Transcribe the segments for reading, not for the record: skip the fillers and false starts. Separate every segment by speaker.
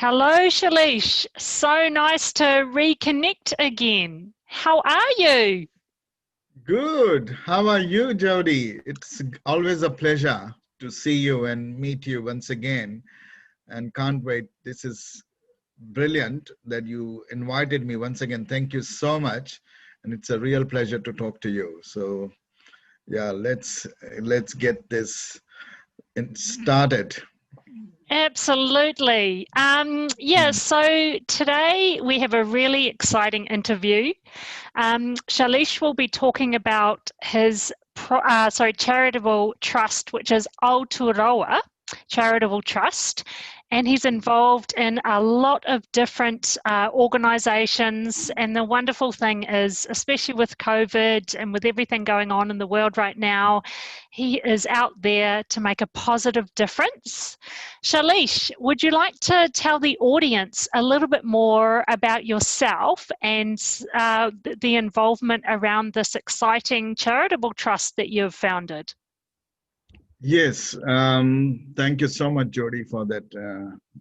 Speaker 1: Hello, Shalish. So nice to reconnect again. How are you?
Speaker 2: Good. How are you, Jody? It's always a pleasure to see you and meet you once again. And can't wait. This is brilliant that you invited me once again. Thank you so much. And it's a real pleasure to talk to you. So yeah, let's get this started.
Speaker 1: Absolutely. So today we have a really exciting interview. Shalish will be talking about his charitable trust, which is Aotearoa Charitable Trust. And he's involved in a lot of different organisations. And the wonderful thing is, especially with COVID and with everything going on in the world right now, he is out there to make a positive difference. Shalish, would you like to tell the audience a little bit more about yourself and the involvement around this exciting charitable trust that you've founded?
Speaker 2: Yes. Thank you so much, Jody, for that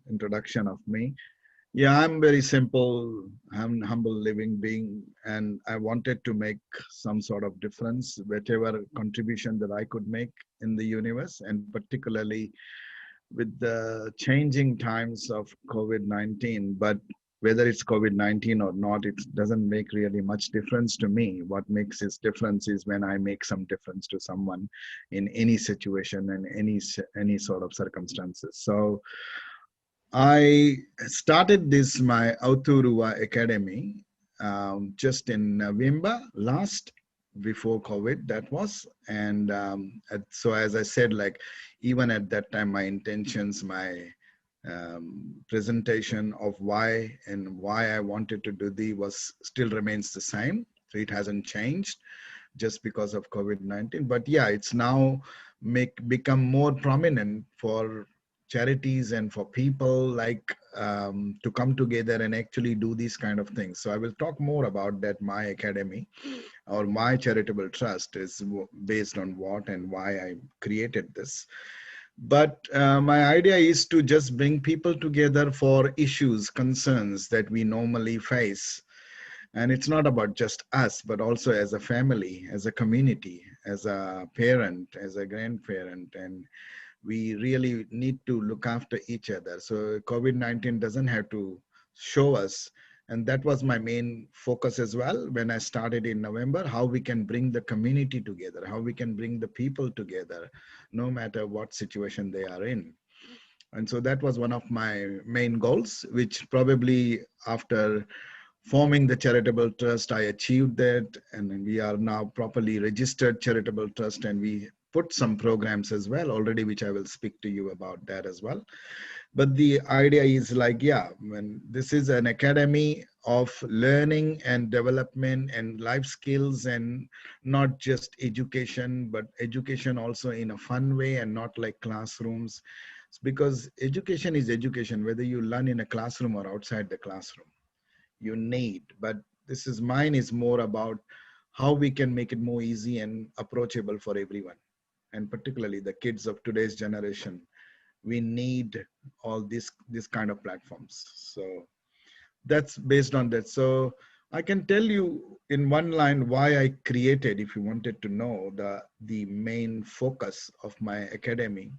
Speaker 2: introduction of me. Yeah, I'm very simple. I'm humble living being, and I wanted to make some sort of difference, whatever contribution that I could make in the universe, and particularly with the changing times of COVID-19. But whether it's COVID-19 or not, it doesn't make really much difference to me. What makes its difference is when I make some difference to someone in any situation and any sort of circumstances. So I started this my Aotearoa Academy just in November last, before COVID that was, and so as I said, like even at that time, my intentions, my presentation of why I wanted to do the was still remains the same. So it hasn't changed just because of COVID-19. But yeah, it's now become more prominent for charities and for people like to come together and actually do these kind of things. So I will talk more about that. My academy or my charitable trust is based on what and why I created this. But my idea is to just bring people together for issues, concerns that we normally face. And it's not about just us, but also as a family, as a community, as a parent, as a grandparent. And we really need to look after each other. So COVID-19 doesn't have to show us. And that was my main focus as well when I started in November, how we can bring the community together, how we can bring the people together, no matter what situation they are in. And so that was one of my main goals, which probably after forming the charitable trust, I achieved that. And we are now properly registered charitable trust, and we put some programs as well already, which I will speak to you about that as well. But the idea is like, yeah, when this is an academy of learning and development and life skills, and not just education, but education also in a fun way and not like classrooms. Because education is education, whether you learn in a classroom or outside the classroom, you need. But this is mine is more about how we can make it more easy and approachable for everyone, and particularly the kids of today's generation. We need all this kind of platforms. So that's based on that. So I can tell you in one line why I created, if you wanted to know, the main focus of my academy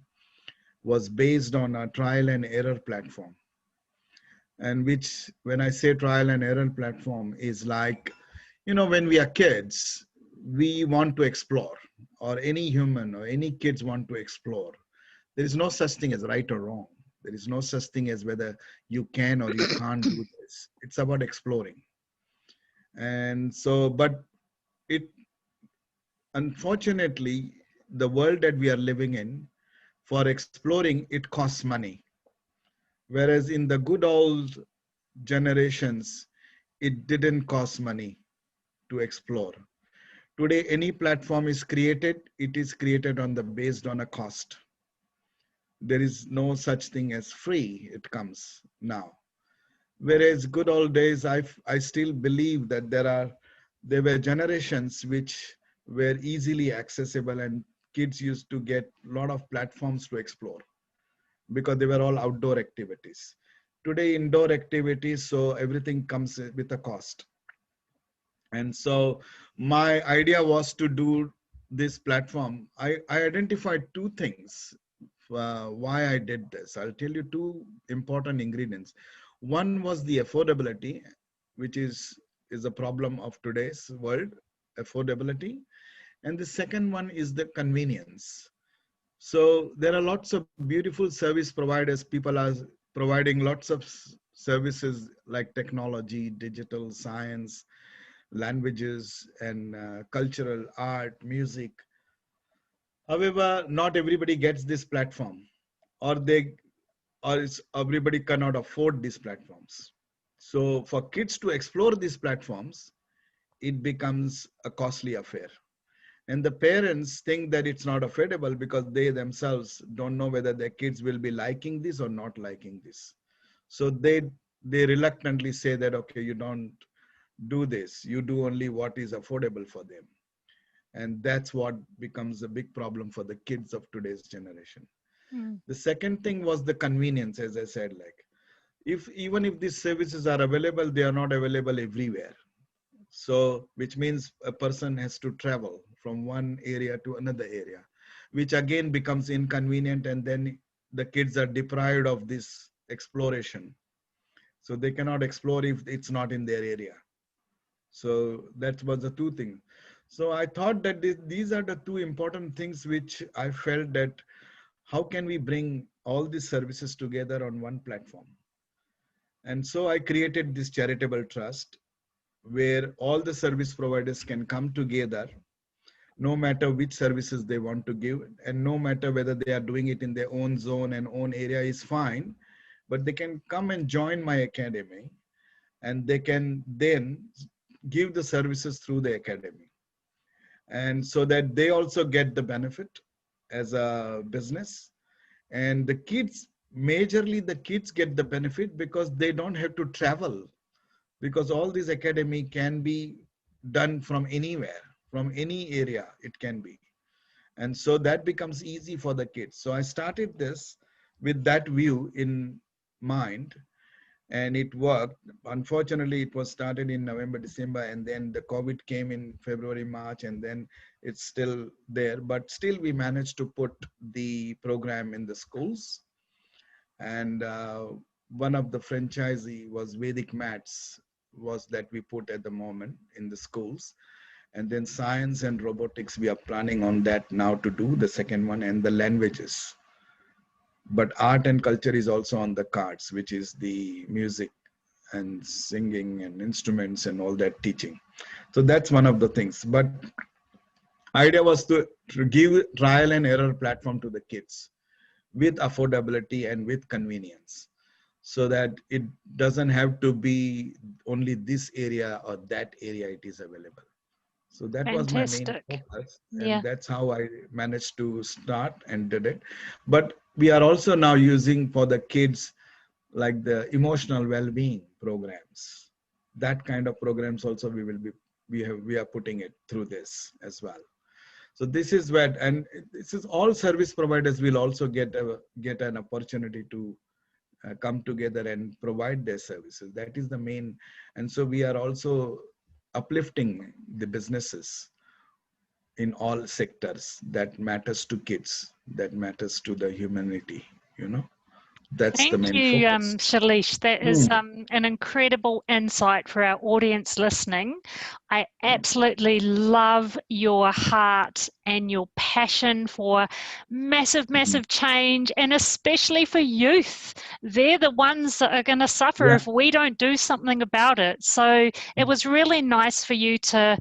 Speaker 2: was based on a trial and error platform. And which, when I say trial and error platform, is like, when we are kids, we want to explore, or any human or any kids want to explore. There is no such thing as right or wrong. There is no such thing as whether you can or you can't do this. It's about exploring. And so, but it, unfortunately, the world that we are living in, for exploring, it costs money. Whereas in the good old generations, it didn't cost money to explore. Today, any platform is created, it is created on the based on a cost. There is no such thing as free, it comes now. Whereas good old days, I still believe that there were generations which were easily accessible, and kids used to get a lot of platforms to explore because they were all outdoor activities. today indoor activities, so everything comes with a cost. And so my idea was to do this platform. I identified two things why I did this. I'll tell you two important ingredients. One was the affordability, which is a problem of today's world, affordability. And the second one is the convenience. So there are lots of beautiful service providers. People are providing lots of services like technology, digital science, languages, and cultural art, music. However, not everybody gets this platform, or everybody cannot afford these platforms. So for kids to explore these platforms, it becomes a costly affair. And the parents think that it's not affordable because they themselves don't know whether their kids will be liking this or not liking this. So they reluctantly say that, okay, you don't do this, you do only what is affordable for them. And that's what becomes a big problem for the kids of today's generation. The second thing was the convenience. As I said, like, if even if these services are available, they are not available everywhere. So which means a person has to travel from one area to another area, which again becomes inconvenient, and then the kids are deprived of this exploration. So they cannot explore if it's not in their area. So that was the two things. So I thought that these are the two important things which I felt that how can we bring all these services together on one platform? And so I created this charitable trust where all the service providers can come together, no matter which services they want to give, and no matter whether they are doing it in their own zone and own area is fine, but they can come and join my academy, and they can then give the services through the academy. And so that they also get the benefit as a business. And the kids, majorly the kids get the benefit because they don't have to travel, because all this academy can be done from anywhere, from any area it can be. And so that becomes easy for the kids. So I started this with that view in mind, and it worked. Unfortunately, it was started in November, December, and then the COVID came in February, March, and then it's still there. But still, we managed to put the program in the schools. And one of the franchisee was Vedic Mats, was that we put at the moment in the schools. And then science and robotics, we are planning on that now to do the second one, and the languages. But art and culture is also on the cards, which is the music and singing and instruments and all that teaching. So that's one of the things. But idea was to give trial and error platform to the kids with affordability and with convenience, so that it doesn't have to be only this area or that area it is available. So that was my main
Speaker 1: Fantastic.
Speaker 2: focus,
Speaker 1: Yeah.
Speaker 2: and that's how I managed to start and did it. But we are also now using for the kids like the emotional well-being programs. That kind of programs also we are putting it through this as well. So this is what, and this is all service providers will also get an opportunity to come together and provide their services. That is the main. And so we are also uplifting the businesses in all sectors that matters to kids, that matters to the humanity, you know. That's the
Speaker 1: Thank
Speaker 2: main
Speaker 1: you,
Speaker 2: focus.
Speaker 1: Shalish. That is an incredible insight for our audience listening. I absolutely love your heart and your passion for massive, massive change, and especially for youth. They're the ones that are going to suffer if we don't do something about it. So it was really nice for you to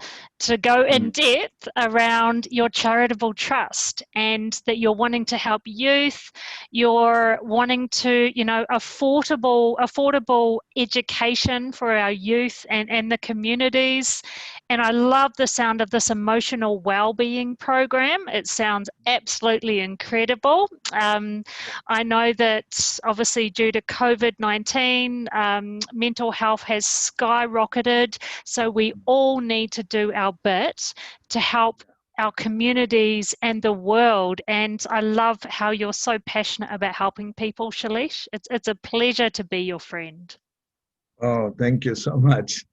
Speaker 1: go in depth around your charitable trust, and that you're wanting to help youth, you're wanting to, affordable education for our youth and the communities. And I love the sound of this emotional well-being program. It sounds absolutely incredible. I know that obviously due to COVID-19, mental health has skyrocketed. So we all need to do our bit to help our communities and the world. And I love how you're so passionate about helping people, Shailesh. It's a pleasure to be your friend.
Speaker 2: Oh, thank you so much.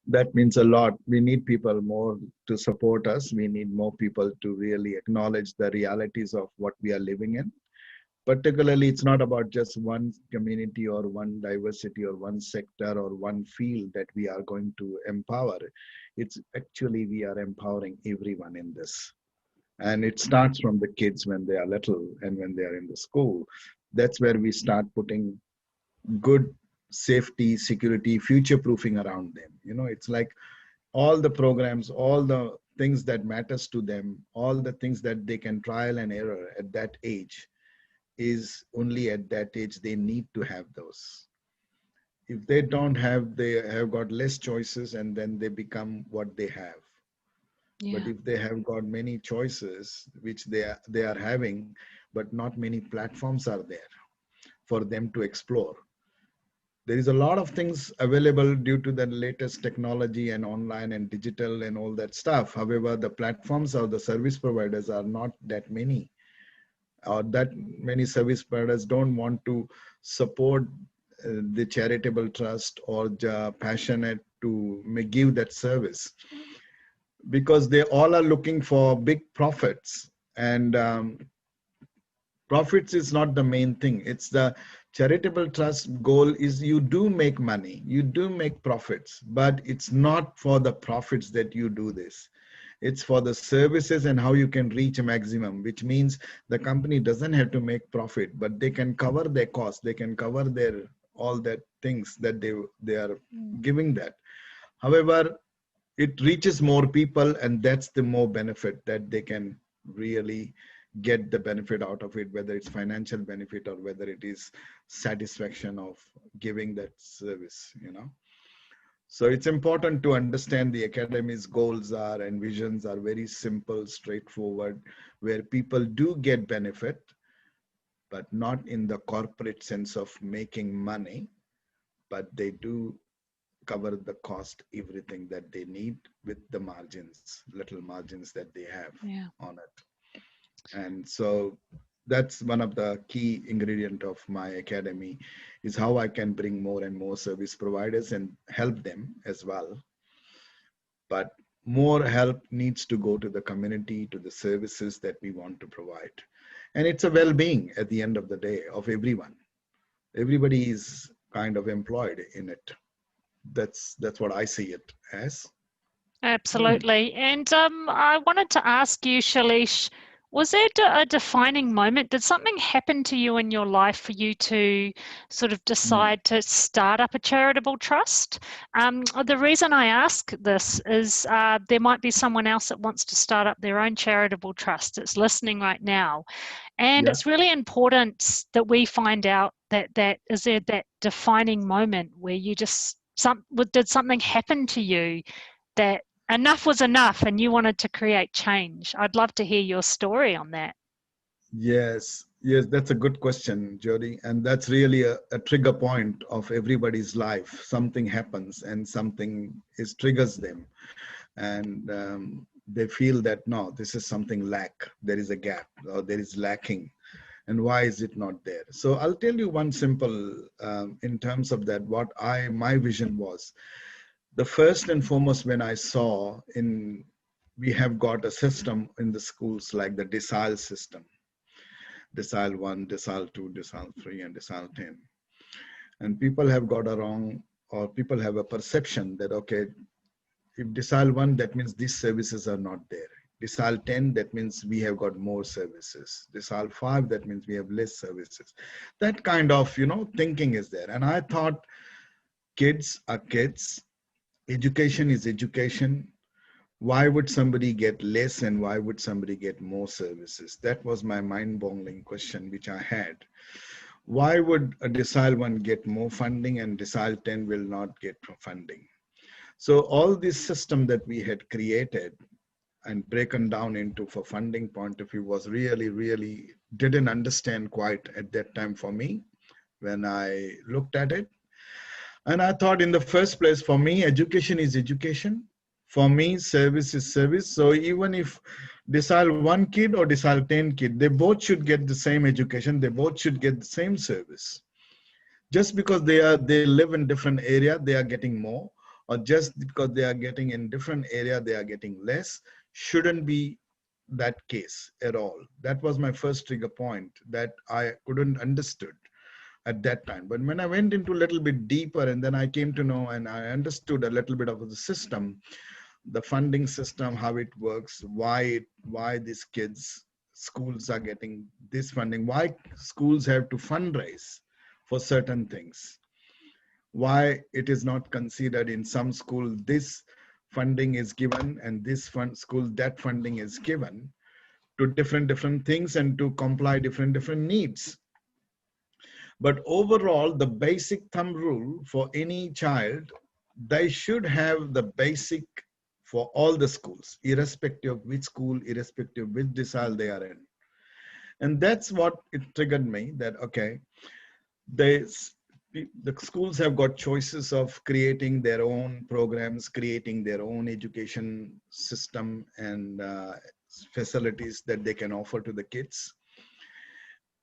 Speaker 2: That means a lot. We need people more to support us. We need more people to really acknowledge the realities of what we are living in. Particularly, it's not about just one community or one diversity or one sector or one field that we are going to empower. It's actually we are empowering everyone in this. And it starts from the kids when they are little and when they are in the school. That's where we start putting good safety, security, future proofing around them. It's like all the programs, all the things that matters to them, all the things that they can trial and error at that age is only at that age they need to have those. If they don't have, they have got less choices and then they become what they have. But
Speaker 1: Yeah.
Speaker 2: if they have got many choices, which they are having, but not many platforms are there for them to explore. There is a lot of things available due to the latest technology and online and digital and all that stuff. However, the platforms or the service providers are not that many, or that many service providers don't want to support the charitable trust or the passionate to give that service, because they all are looking for big profits. And profits is not the main thing. It's the charitable trust goal is you do make money, you do make profits, but it's not for the profits that you do this. It's for the services and how you can reach a maximum, which means the company doesn't have to make profit, but they can cover their costs. They can cover their all that things that they are giving that. However, it reaches more people, and that's the more benefit that they can really get the benefit out of it, whether it's financial benefit or whether it is satisfaction of giving that service. So it's important to understand the academy's goals are and visions are very simple, straightforward, where people do get benefit, but not in the corporate sense of making money, but they do cover the cost, everything that they need with the margins, little margins that they have
Speaker 1: Yeah.
Speaker 2: on it. And so that's one of the key ingredient of my academy, is how I can bring more and more service providers and help them as well. But more help needs to go to the community, to the services that we want to provide. And it's a well-being at the end of the day of everyone. Everybody is kind of employed in it. That's what I see it as.
Speaker 1: Absolutely. And I wanted to ask you, Shailesh, was there a defining moment? Did something happen to you in your life for you to sort of decide to start up a charitable trust? The reason I ask this is there might be someone else that wants to start up their own charitable trust that's listening right now. And it's really important that we find out that is there that defining moment where you just, did something happen to you that enough was enough and you wanted to create change? I'd love to hear your story on that.
Speaker 2: Yes, that's a good question, Jody. And that's really a trigger point of everybody's life. Something happens and something triggers them. And they feel that, no, this is something there is a gap or there is lacking. And why is it not there? So I'll tell you one simple, in terms of that, what my vision was. The first and foremost, when I saw we have got a system in the schools like the decile system. Decile 1, decile 2, decile 3, and decile 10. And people have got a wrong, or people have a perception that, okay, if decile 1, that means these services are not there. Decile 10, that means we have got more services. Decile 5, that means we have less services. That kind of, thinking is there. And I thought kids are kids. Education is education. Why would somebody get less and why would somebody get more services? That was my mind-boggling question, which I had. Why would a decile 1 get more funding and decile 10 will not get funding? So all this system that we had created and broken down into for funding point of view was really, really didn't understand quite at that time for me when I looked at it. And I thought in the first place, for me, education is education. For me, service is service. So even if decile 1 kid or decile 10 kid, they both should get the same education. They both should get the same service. Just because they live in different area, they are getting more, or just because they are getting in different area, they are getting less, shouldn't be that case at all. That was my first trigger point that I couldn't understood at that time. But when I went into a little bit deeper, and then I came to know and I understood a little bit of the system, the funding system, how it works, why these kids, schools are getting this funding, why schools have to fundraise for certain things, why it is not considered in some school this funding is given and this school that funding is given to different things and to comply different needs. But overall, the basic thumb rule for any child, they should have the basic for all the schools, irrespective of which school, irrespective of which decile they are in. And that's what it triggered me that, okay, the schools have got choices of creating their own programs, creating their own education system and facilities that they can offer to the kids.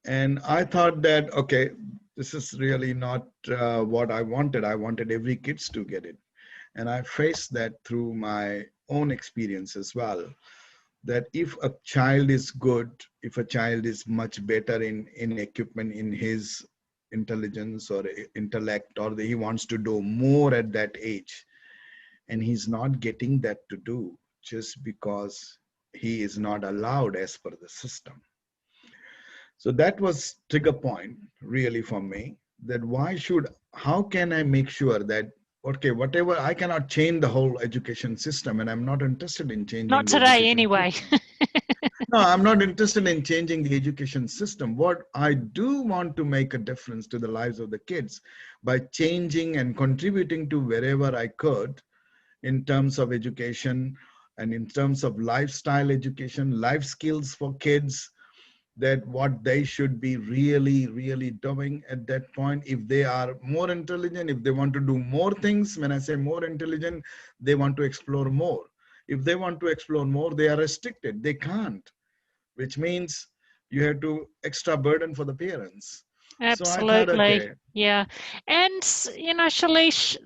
Speaker 2: And I thought that, okay, this is really not what I wanted. I wanted every kids to get it. And I faced that through my own experience as well, that if a child is good, if a child is much better in equipment, in his intelligence or intellect, or he wants to do more at that age, and he's not getting that to do just because he is not allowed as per the system. So that was trigger point really for me, that how can I make sure that, okay, whatever, I cannot change the whole education system, and I'm not interested in changing
Speaker 1: Not
Speaker 2: the
Speaker 1: today,
Speaker 2: education
Speaker 1: anyway.
Speaker 2: system. No, I'm not interested in changing the education system. What I do want to make a difference to the lives of the kids by changing and contributing to wherever I could in terms of education and in terms of lifestyle education, life skills for kids, that what they should be really doing at that point. If they are more intelligent, if they want to do more things, when I say more intelligent, they want to explore more. If they want to explore more, they are restricted, they can't, which means you have to extra burden for the parents. So I thought,
Speaker 1: Absolutely.
Speaker 2: okay.
Speaker 1: Yeah. And, Shalish,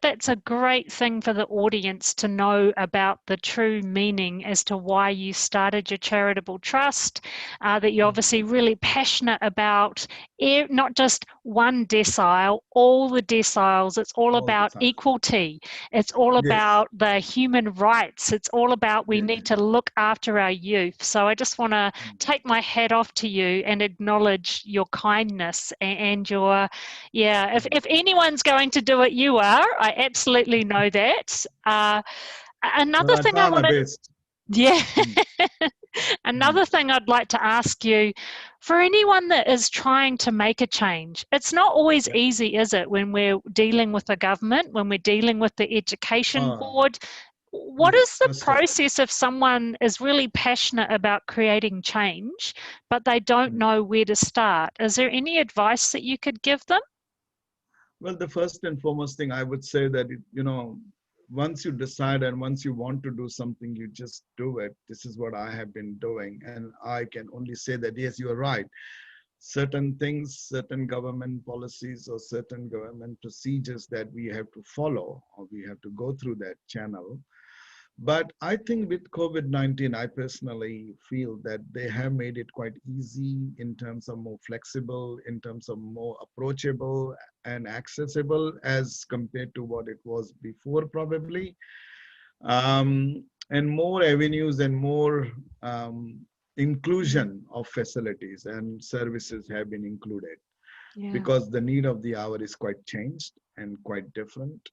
Speaker 1: that's a great thing for the audience to know about the true meaning as to why you started your charitable trust, that you're obviously really passionate about not just one decile, all the deciles. It's all
Speaker 2: All the
Speaker 1: about
Speaker 2: time.
Speaker 1: equality. It's all
Speaker 2: Yes.
Speaker 1: about the human rights. It's all about we
Speaker 2: Yes.
Speaker 1: need to look after our youth. So I just want to take my hat off to you and acknowledge your kindness and your, if anyone's going to do it, you are. I absolutely know that.
Speaker 2: Well,
Speaker 1: Another
Speaker 2: I
Speaker 1: thing I
Speaker 2: try my
Speaker 1: want to,
Speaker 2: best.
Speaker 1: yeah.
Speaker 2: Mm.
Speaker 1: Another thing I'd like to ask you, for anyone that is trying to make a change, it's not always
Speaker 2: Yeah.
Speaker 1: easy, is it, when we're dealing with the government, when we're dealing with the education board? What is the
Speaker 2: First of all,
Speaker 1: process if someone is really passionate about creating change, but they don't know where to start? Is there any advice that you could give them?
Speaker 2: well, the first and foremost thing I would say that, once you decide and once you want to do something, you just do it. This is what I have been doing. And I can only say that, yes, you are right. Certain things, certain government policies or certain government procedures that we have to follow, or we have to go through that channel. But I think with COVID-19, I personally feel that they have made it quite easy in terms of more flexible, in terms of more approachable and accessible as compared to what it was before, probably. And more avenues and more inclusion of facilities and services have been included,
Speaker 1: Yeah.
Speaker 2: because the need of the hour is quite changed and quite different.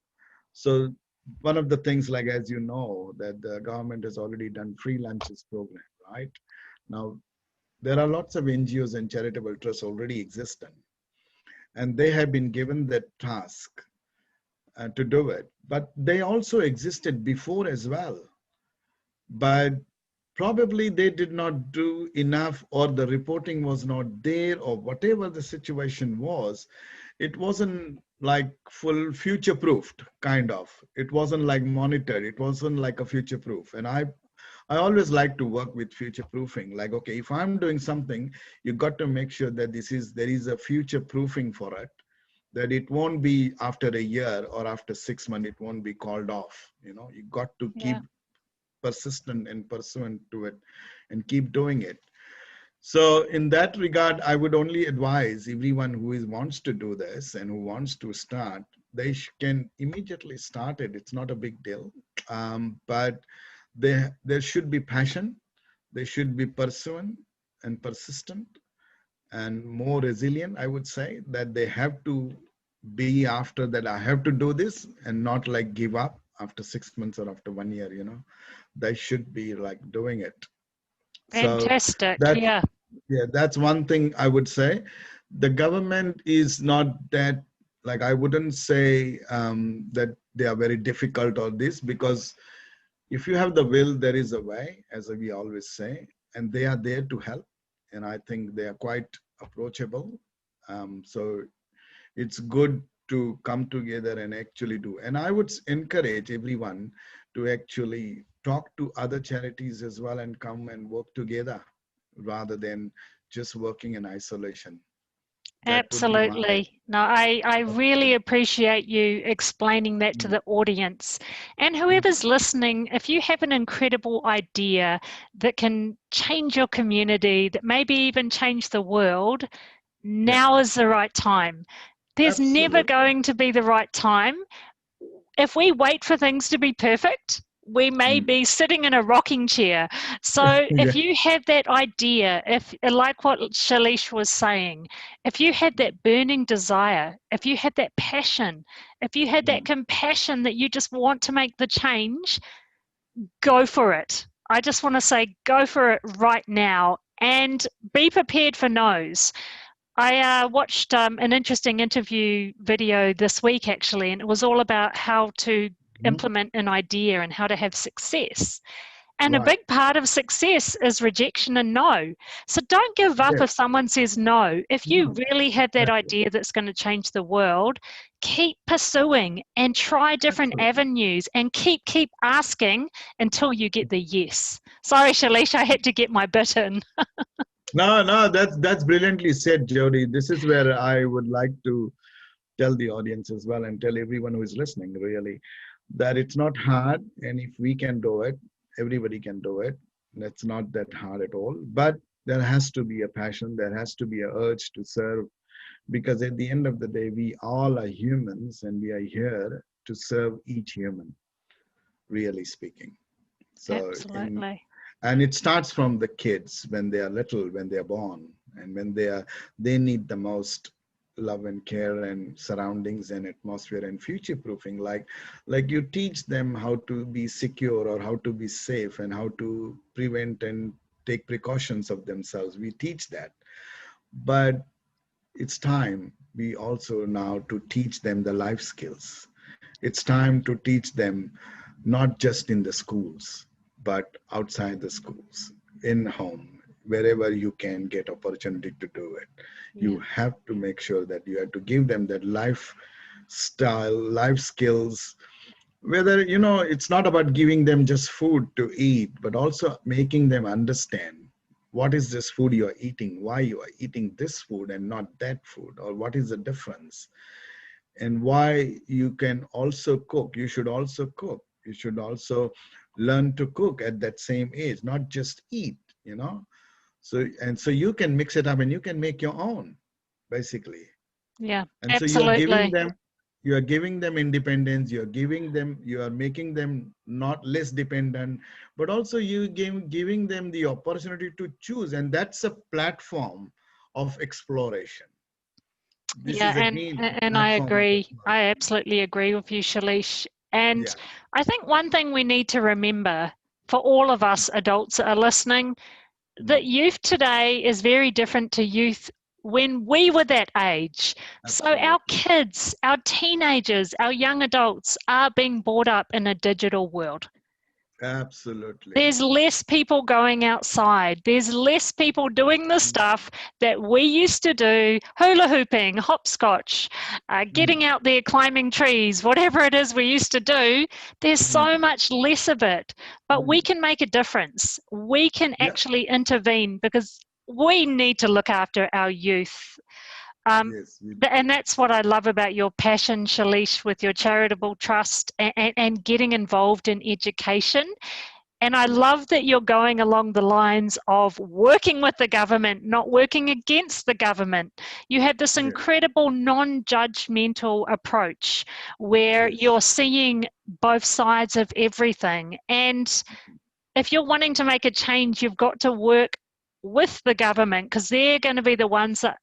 Speaker 2: So one of the things, like, as you know, that the government has already done free lunches program, right? Now, there are lots of NGOs and charitable trusts already existing, and they have been given that task to do it. But they also existed before as well. But probably they did not do enough, or the reporting was not there, or whatever the situation was. It wasn't like full future proofed, kind of. It wasn't like monitored, it wasn't like a future proof. And I always like to work with future proofing. Like, okay, if I'm doing something, you got to make sure that there is a future proofing for it, that it won't be after a year or after 6 months, it won't be called off. You got to keep
Speaker 1: Yeah.
Speaker 2: persistent and pursuant to it and keep doing it. So in that regard, I would only advise everyone who wants to do this and who wants to start, they can immediately start it. It's not a big deal. But there should be passion. They should be pursuant and persistent and more resilient, I would say, that they have to be after that. I have to do this and not like give up after 6 months or after 1 year, They should be like doing it. So
Speaker 1: Fantastic.
Speaker 2: that,
Speaker 1: Yeah.
Speaker 2: yeah, that's one thing I would say. The government is not that, like, I wouldn't say that they are very difficult or this, because if you have the will, there is a way, as we always say, and they are there to help. And I think they are quite approachable. So it's good to come together and actually do. And I would encourage everyone to actually talk to other charities as well and come and work together rather than just working in isolation. That would be my.
Speaker 1: Absolutely. No, I really appreciate you explaining that to the audience. And whoever's listening, if you have an incredible idea that can change your community, that maybe even change the world, now is the right time. There's never
Speaker 2: Absolutely.
Speaker 1: going to be the right time. If we wait for things to be perfect, we may be sitting in a rocking chair. So
Speaker 2: Yeah.
Speaker 1: if you have that idea, if like what Shailesh was saying, if you had that burning desire, if you had that passion, if you had that compassion that you just want to make the change, go for it. I just want to say go for it right now and be prepared for no's. I watched an interesting interview video this week, actually, and it was all about how to implement an idea and how to have success. And a
Speaker 2: Right.
Speaker 1: big part of success is rejection and no. So don't give up if
Speaker 2: Yes.
Speaker 1: someone says no. If you
Speaker 2: No.
Speaker 1: really have that
Speaker 2: Exactly.
Speaker 1: idea that's going to change the world, keep pursuing and try different
Speaker 2: Absolutely.
Speaker 1: avenues and keep asking until you get the yes. Sorry, Shailesh, I had to get my bit in.
Speaker 2: No, no, that's brilliantly said, Jody. This is where I would like to tell the audience as well and tell everyone who is listening, really, that it's not hard. And if we can do it, everybody can do it. That's not that hard at all. But there has to be a passion, there has to be an urge to serve, because at the end of the day, we all are humans and we are here to serve each human, really speaking. So,
Speaker 1: Absolutely.
Speaker 2: and it starts from the kids when they are little, when they are born, and when they need the most love and care and surroundings and atmosphere and future proofing, like you teach them how to be secure or how to be safe and how to prevent and take precautions of themselves. We teach that, but it's time we also now to teach them the life skills. It's time to teach them not just in the schools, but outside the schools, in home, wherever you can get opportunity to do it. You have to make sure that you have to give them that lifestyle, life skills, whether, it's not about giving them just food to eat, but also making them understand what is this food you are eating, why you are eating this food and not that food, or what is the difference, and why you can also cook. You should also cook. You should also learn to cook at that same age, not just eat. So you can mix it up and you can make your own, basically.
Speaker 1: Yeah,
Speaker 2: And so
Speaker 1: absolutely.
Speaker 2: you are giving them independence, you are making them not less dependent, but also giving them the opportunity to choose. And that's a platform of exploration. This
Speaker 1: Yeah,
Speaker 2: is again a
Speaker 1: and I
Speaker 2: platform of
Speaker 1: agree. I
Speaker 2: exploration.
Speaker 1: absolutely agree with you, Shailesh. And
Speaker 2: Yeah.
Speaker 1: I think one thing we need to remember for all of us adults that are listening, that
Speaker 2: Mm,
Speaker 1: youth today is very different to youth when we were that age. So our
Speaker 2: absolutely.
Speaker 1: kids, our teenagers, our young adults are being brought up in a digital world.
Speaker 2: Absolutely.
Speaker 1: There's less people going outside. There's less people doing the stuff that we used to do, hula hooping, hopscotch, getting
Speaker 2: Mm,
Speaker 1: out there, climbing trees, whatever it is we used to do. There's so
Speaker 2: mm,
Speaker 1: much less of it. But we
Speaker 2: mm.
Speaker 1: can make a difference. We can
Speaker 2: Yeah.
Speaker 1: actually intervene because we need to look after our youth. Um,
Speaker 2: Yes.
Speaker 1: and that's what I love about your passion, Shalish, with your charitable trust and getting involved in education. And I love that you're going along the lines of working with the government, not working against the government. You have this
Speaker 2: Yes.
Speaker 1: incredible non judgmental approach where
Speaker 2: Yes.
Speaker 1: you're seeing both sides of everything. And if you're wanting to make a change, you've got to work with the government because they're going to be the ones that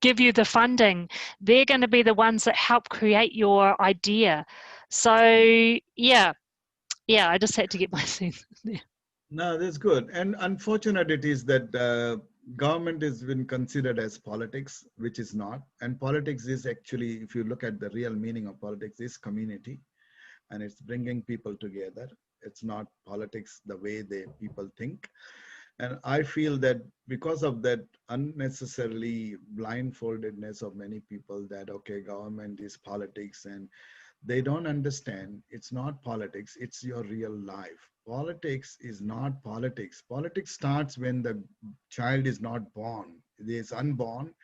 Speaker 1: give you the funding. They're going to be the ones that help create your idea. So, yeah, I just had to get my sense there.
Speaker 2: No, that's good. And unfortunate it is that government has been considered as politics, which is not. And politics is actually, if you look at the real meaning of politics, is community, and it's bringing people together. It's not politics the way they people think. And I feel that because of that unnecessarily blindfoldedness of many people that, okay, government is politics, and they don't understand it's not politics, it's your real life. Politics is not politics. Politics starts when the child is not born. It is unborn.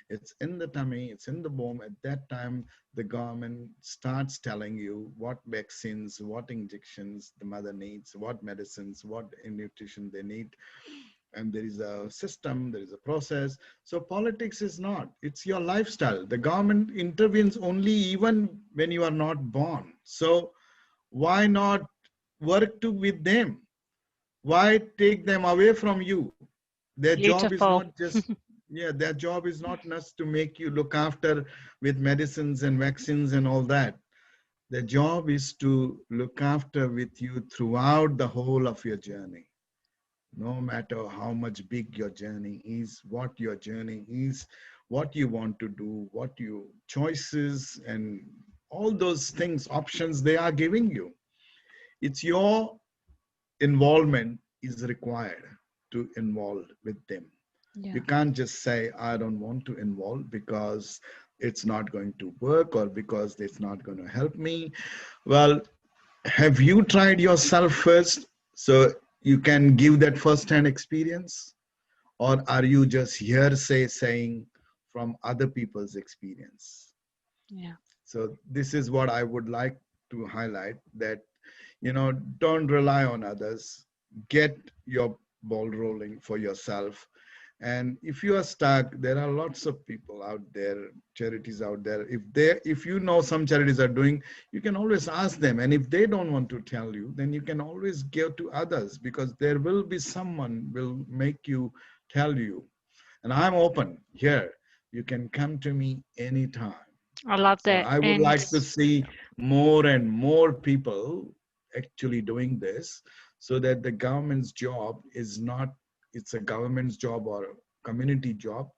Speaker 2: It's in the tummy, it's in the womb. At that time, the government starts telling you what vaccines, what injections the mother needs, what medicines, what nutrition they need, and there is a system, there is a process. So politics is not, it's your lifestyle. The government intervenes only even when you are not born. So why not work to with them? Why take them away from you? Their job is
Speaker 1: Beautiful.
Speaker 2: not just, yeah, their job is not just to make you look after with medicines and vaccines and all that. Their job is to look after with you throughout the whole of your journey, no matter how much big your journey is, what your journey is, what you want to do, what your choices and all those things, options they are giving you. It's your involvement is required to involve with them.
Speaker 1: Yeah.
Speaker 2: You can't just say, I don't want to involve because it's not going to work or because it's not going to help me. Well, have you tried yourself first so you can give that first-hand experience? Or are you just hearsay saying from other people's experience?
Speaker 1: Yeah.
Speaker 2: So this is what I would like to highlight, that, don't rely on others. Get your ball rolling for yourself. And if you are stuck, there are lots of people out there, charities out there. If you know some charities are doing, you can always ask them. And if they don't want to tell you, then you can always go to others, because there will be someone will make you tell you. And I'm open here. You can come to me anytime.
Speaker 1: I love
Speaker 2: So
Speaker 1: that.
Speaker 2: I would
Speaker 1: And
Speaker 2: like to see more and more people actually doing this, so that the government's job is not, it's a government's job or a community job.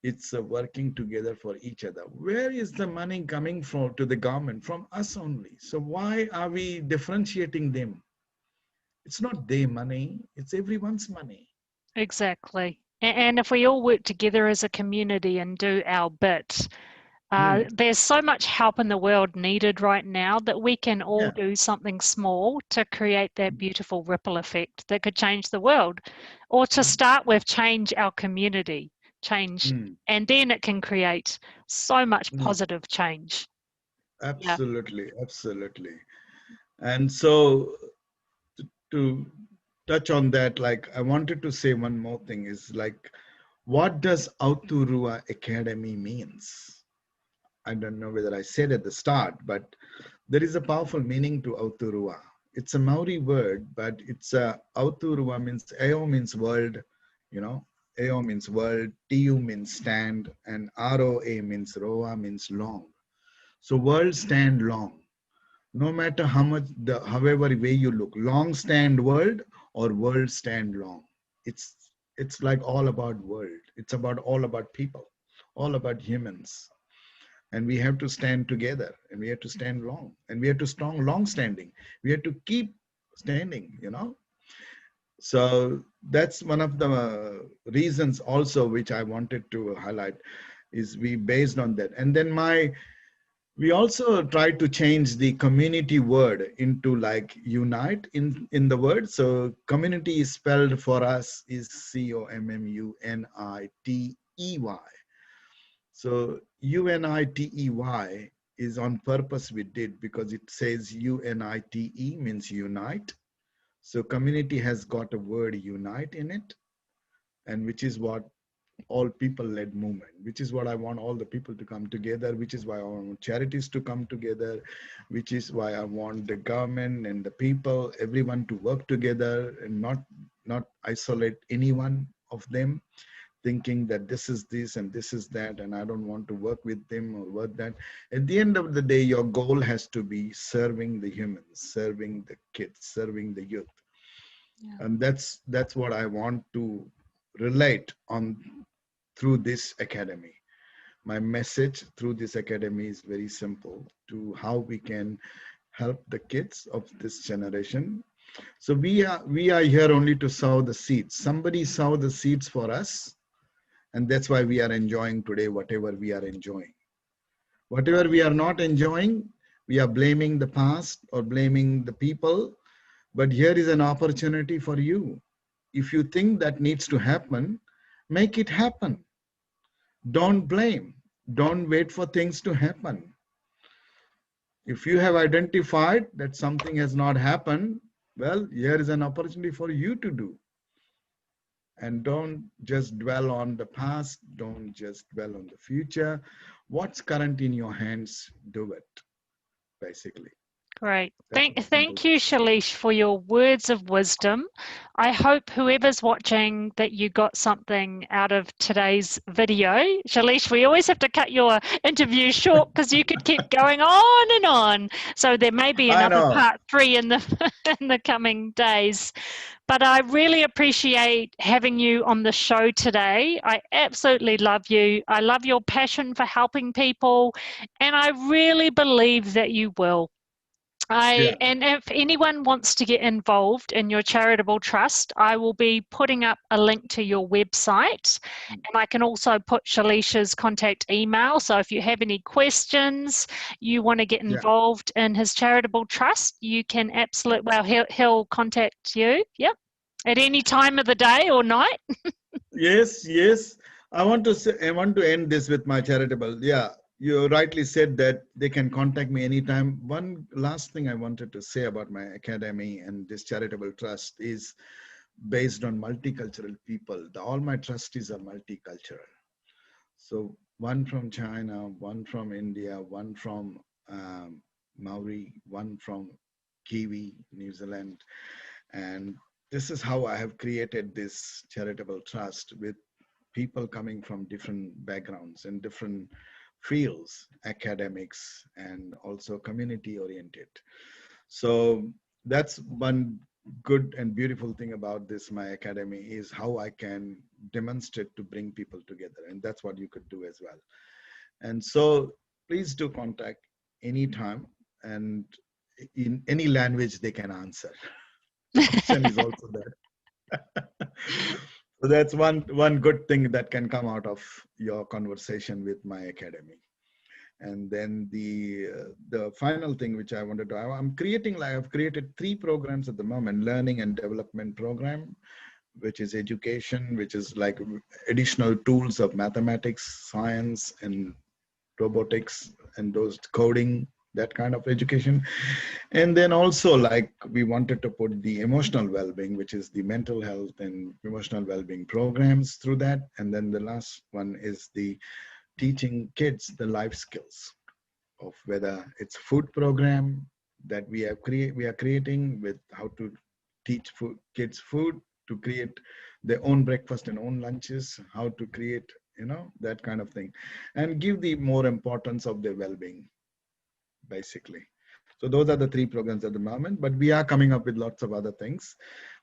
Speaker 2: It's a working together for each other. Where is the money coming from to the government? From us only. So why are we differentiating them? It's not their money, it's everyone's money.
Speaker 1: exactly. And if we all work together as a community and do our bit,
Speaker 2: Hmm.
Speaker 1: there's so much help in the world needed right now that we can all
Speaker 2: Yeah.
Speaker 1: do something small to create that beautiful ripple effect that could change the world, or to start with, change our community, change,
Speaker 2: Hmm.
Speaker 1: and then it can create so much
Speaker 2: Hmm.
Speaker 1: positive change. Yeah.
Speaker 2: Absolutely, absolutely. And so to touch on that, like I wanted to say one more thing is like, what does Auturua Academy means? I don't know whether I said at the start, but there is a powerful meaning to Auturua. It's a Maori word, but it's a Auturua means, Ao means world, you know, Ao means world, Tu means stand, and Roa means Roa means long. So world stand long. No matter how much the however way you look, long stand world or world stand long. It's like all about world. It's about all about people, all about humans. And we have to stand together, and we have to stand long, and we have to strong long standing. We have to keep standing, So that's one of the reasons also which I wanted to highlight is we based on that. And then we also tried to change the community word into like unite in the word. So community is spelled for us is COMMUNITEY. So UNITEY is on purpose we did because it says UNITE means unite. So community has got a word unite in it, and which is what all people-led movement, which is what I want all the people to come together, which is why I want charities to come together, which is why I want the government and the people, everyone to work together and not isolate anyone of them, thinking that this is this and this is that, and I don't want to work with them or work that. At the end of the day, your goal has to be serving the humans, serving the kids, serving the youth. Yeah. And that's what I want to relate on through this academy. My message through this academy is very simple to how we can help the kids of this generation. So we are here only to sow the seeds. Somebody sow the seeds for us. And that's why we are enjoying today whatever we are enjoying. Whatever we are not enjoying, we are blaming the past or blaming the people. But here is an opportunity for you. If you think that needs to happen, make it happen. Don't blame. Don't wait for things to happen. If you have identified that something has not happened, well, here is an opportunity for you to do. And don't just dwell on the past. Don't just dwell on the future. What's current in your hands, do it, basically.
Speaker 1: Great. Thank you, Shailesh, for your words of wisdom. I hope whoever's watching that you got something out of today's video. Shailesh, we always have to cut your interview short because you could keep going on and on. So there may be another part 3 in the coming days. But I really appreciate having you on the show today. I absolutely love you. I love your passion for helping people, and I really believe that you will. And if anyone wants to get involved in your charitable trust, I will be putting up a link to your website, and I can also put Shailesh's contact email. So if you have any questions, you want to get involved in his charitable trust, you can absolutely, well, he'll contact you. Yep. At any time of the day or night.
Speaker 2: Yes. I want to end this with my charitable. Yeah. You rightly said that they can contact me anytime. One last thing I wanted to say about my academy and this charitable trust is based on multicultural people. All my trustees are multicultural. So one from China, one from India, one from Maori, one from Kiwi, New Zealand. And this is how I have created this charitable trust with people coming from different backgrounds and different fields, academics, and also community oriented. So that's one good and beautiful thing about this, my academy, is how I can demonstrate to bring people together. And that's what you could do as well. And so please do contact anytime, and in any language they can answer. The option is also there. So that's one good thing that can come out of your conversation with my academy. And then the final thing which I wanted to, I've created 3 programs at the moment: learning and development program, which is education, which is like additional tools of mathematics, science, and robotics, and those coding, that kind of education. And then also, like, we wanted to put the emotional well-being, which is the mental health and emotional well-being programs through that. And then the last one is the teaching kids the life skills of whether it's food program that we are creating with how to teach kids food, to create their own breakfast and own lunches, how to create, that kind of thing, and give the more importance of their well-being, basically. So those are the 3 programs at the moment, but we are coming up with lots of other things.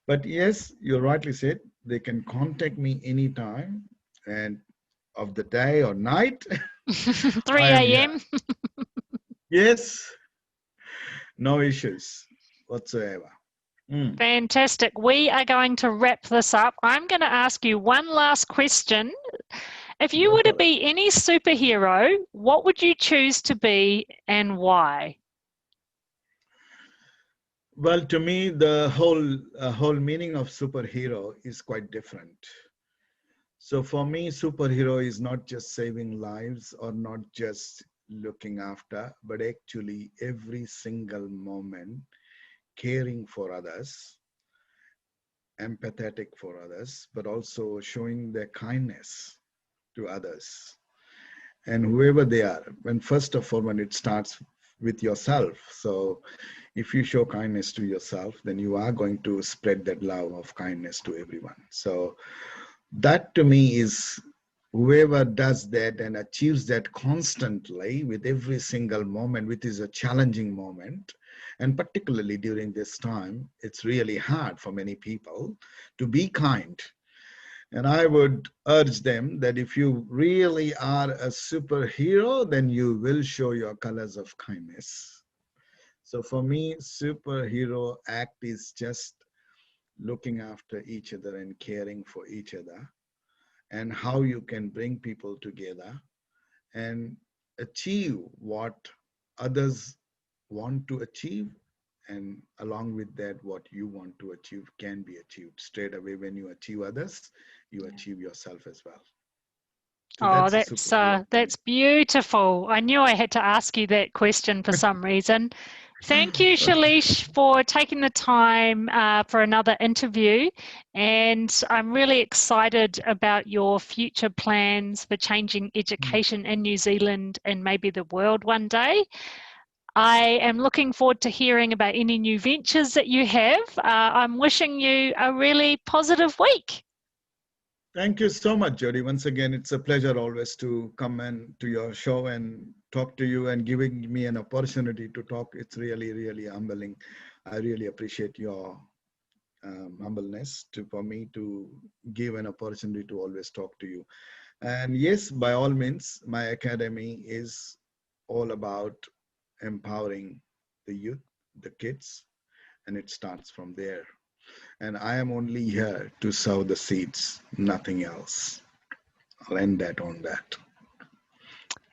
Speaker 2: But yes, you rightly said, they can contact me anytime and of the day or night.
Speaker 1: 3 a.m.
Speaker 2: Yes, no issues whatsoever. Mm.
Speaker 1: Fantastic. We are going to wrap this up. I'm going to ask you one last question. If you
Speaker 2: Go
Speaker 1: were to
Speaker 2: for it.
Speaker 1: be any superhero, what would you choose to be and why?
Speaker 2: Well, to me, the whole meaning of superhero is quite different. So for me, superhero is not just saving lives or not just looking after, but actually every single moment caring for others, empathetic for others, but also showing their kindness to others and whoever they are. When first of all, when it starts with yourself. So if you show kindness to yourself, then you are going to spread that love of kindness to everyone. So that to me is whoever does that and achieves that constantly with every single moment, which is a challenging moment, and particularly during this time, it's really hard for many people to be kind. And I would urge them that if you really are a superhero, then you will show your colors of kindness. So for me, superhero act is just looking after each other and caring for each other, and how you can bring people together and achieve what others want to achieve, and along with that what you want to achieve can be achieved straight away. When you achieve others, you achieve yourself as well. So
Speaker 1: Oh,
Speaker 2: that's a superhero for me.
Speaker 1: that's beautiful. I knew I had to ask you that question for some reason. Thank you,
Speaker 2: Okay.
Speaker 1: Shalish, for taking the time for another interview. And I'm really excited about your future plans for changing education in New Zealand and maybe the world one day. I am looking forward to hearing about any new ventures that you have. I'm wishing you a really positive week.
Speaker 2: Thank you so much, Jody. Once again, it's a pleasure always to come and to your show and talk to you and giving me an opportunity to talk. It's really, really humbling. I really appreciate your humbleness to for me to give an opportunity to always talk to you. And yes, by all means, my academy is all about empowering the youth, the kids, and it starts from there. And I am only here to sow the seeds, nothing else. I'll end that on that.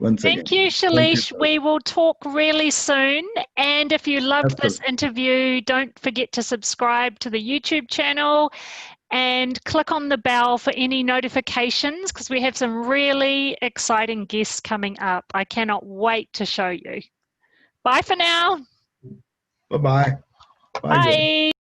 Speaker 2: Once
Speaker 1: Thank
Speaker 2: again,
Speaker 1: you,
Speaker 2: thank you
Speaker 1: Shalish.
Speaker 2: so
Speaker 1: We will talk really soon. And if you loved
Speaker 2: much.
Speaker 1: this interview, don't forget to subscribe to the YouTube channel and click on the bell for any notifications because we have some really exciting guests coming up. I cannot wait to show you. Bye for now.
Speaker 2: Bye bye. Bye, Jody.
Speaker 1: Bye.